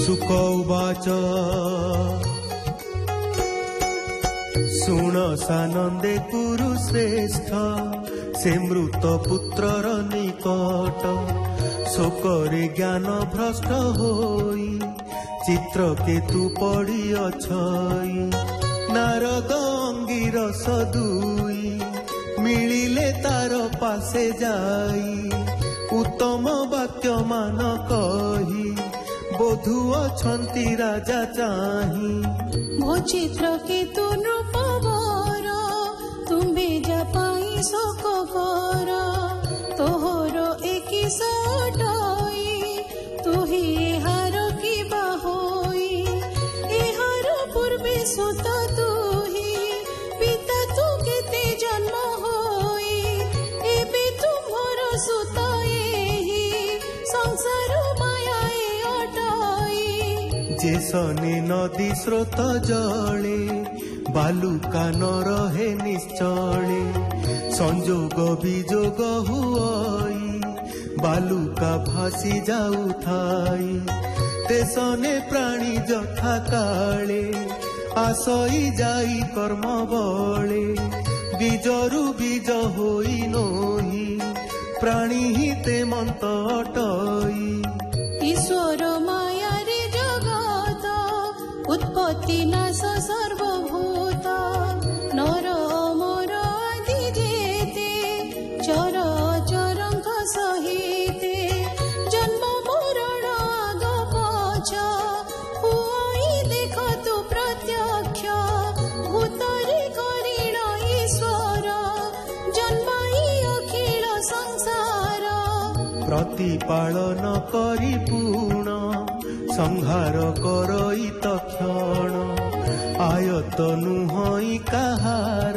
सुक उवाच शुण सानंदे कुरु श्रेष्ठ से मृत पुत्रर निकट शोकरे ज्ञान भ्रष्ट होई चित्रकेतु पड़ी अछई नारद अंगिरस दुई मिलिले तार पासे जाई उत्तम वाक्य मान कही बोधु अछंती राजा चाही मो चित्रकेतु नृपवर तुम्बे जा पाई शोक कर तोहर एकी सटई तुही एहार की बाहोई एहार पूर्वे सुत तुही पिता तू केते जन्म होई एबे तुम्हर सुत एही संसार माया अटई जेसने नदी स्रोत जले बालुका न रहे निश्चले संजोग विजोग हुई बालुका भासी जाउथाई तेसने प्राणी जथा काले आसई जाई कर्म बले बीजरु बीज होई नोही प्राणी ही ते मंत अटई ईश्वर माया रे जगत उत्पत्ति नाश सर्वभूत नर अमर आदि जेते चर चरंक सहिते जन्म मरण आग पछ हुई देख तु प्रत्यक्ष भूतरे करिण ईश्वर जन्माई अखिल संसार प्रतिपालन करी पूर्ण संहार करई तक्षण आयत नुहई कहार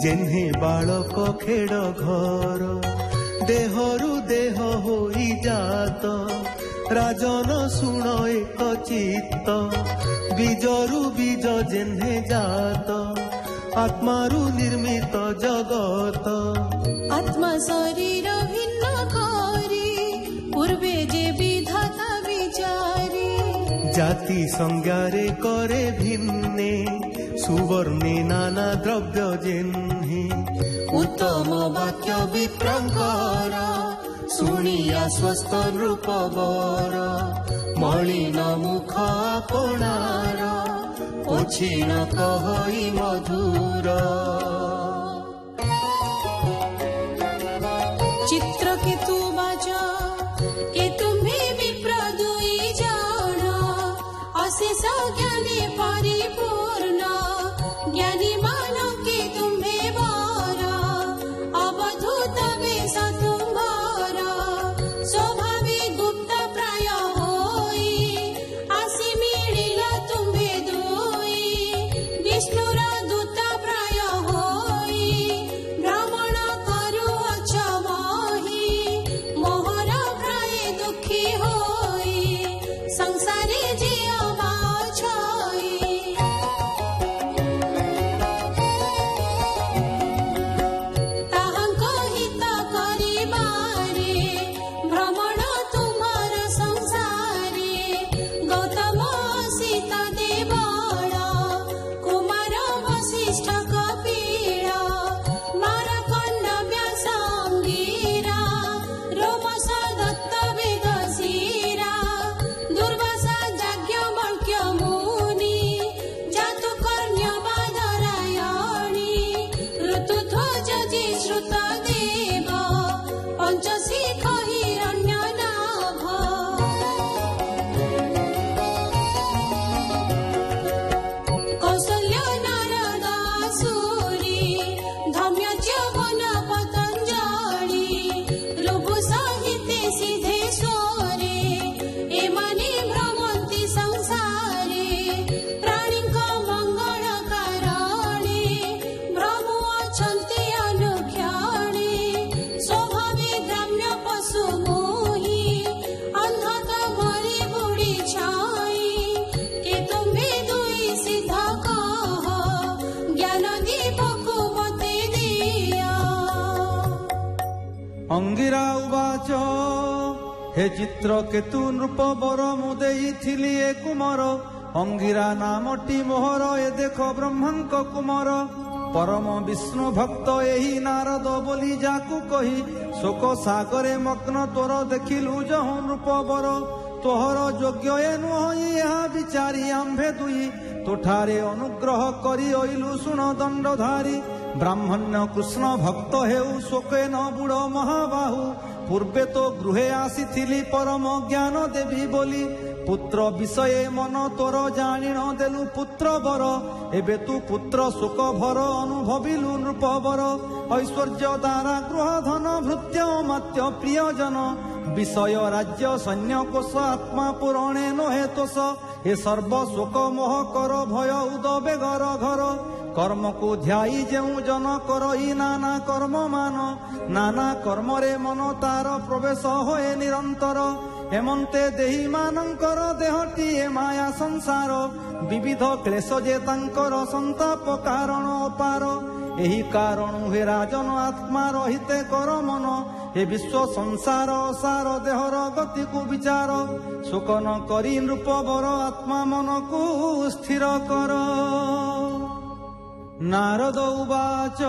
जेन्हे बालक खेड़ घर देहरु देह होई जात राजन शुण एक चित्त बीजरु बीज जेन्हे जात आत्मारु निर्मित जगत आत्मा शरीर भिन्न करी पूर्वे जे विधाता विचारी जाति संज्ञारे करे भिन्ने सुवर्णे नाना द्रव्य जेन्हे उत्तम वाक्य विप्रंकर शुणिया स्वस्थ नृप वर मलिन मुख आपणार पोछिण कहई मधुर चित्रकेतु बाजा के तुम्हें विप्र दुई जान अशेष ज्ञानी परिपूर्ण ज्ञानी मानो के तुम्हें वर अवधूत वेश तुम्हारा स्वभावे गुप्त प्राय होई आसी मिलिल तुम्हें दुई विष्णुर दूत प्राय होई भ्रमण करुअछ मोहि मोहर प्राय दुखी होई संसारे जे अंगिरा उवाच हे चित्रकेतु नृप बर मु देइथिली ए कुमर अंगिरा नामटी मोहर ए देख ब्रह्मांक कुमार परम विष्णु भक्त एही नारद बोली जाकू कही शोक सागरे मग्न तोर देखिलु जहु नृप बर तोहर योग्य ए नुह यहाँ विचारी आम्भे दुई तोठारे अनुग्रह करी अइलु शुण दंडधारी ब्राह्मण्य कृष्ण भक्त हेउ शोके न बुढ़ महाबाहु पूर्वे तो गृहे आसीथिली परम ज्ञान देवी बोली पुत्र विषय मन तोर जाणी न देलु पुत्र बर एबे तू पुत्र शोक भर अनुभविलु नृप बर ऐश्वर्य दारा गृह धन भृत्य मात्य प्रियजन विषय राज्य सैन्य कोश आत्मा पुराणे नहे तोष हे सर्व शोक मोह कर भय उदबे घर घर कर्म को ध्याई जेउ जन करई नाना कर्म मान नाना कर्म रे मन तार प्रवेश होए निरंतर हेमंते देही मानंकर देहटी ए माया संसार विविध क्लेश जे तांकर संताप कारण अपार एही कारण हे राजन आत्मा रहिते कर मन हे विश्व संसार सार देहर गति को विचार शोक न करी नृप बर आत्मा मन को स्थिर कर नारद उवाच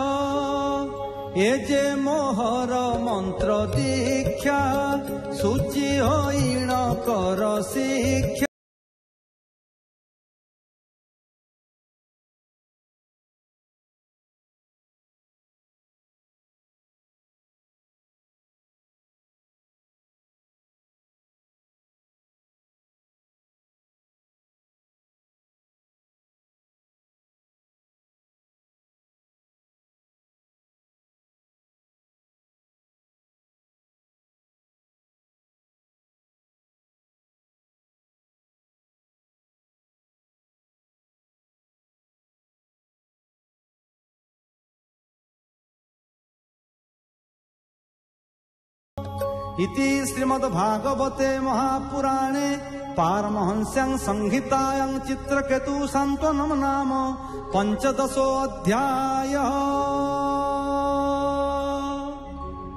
ए जे मोहर मंत्र दीक्षा सूची होइण कर शिक्षा इति श्रीमद्भागवते महापुराणे पारमहंस्यां संहितायां चित्रकेतु सांत्वनं नाम 15 अध्यायः।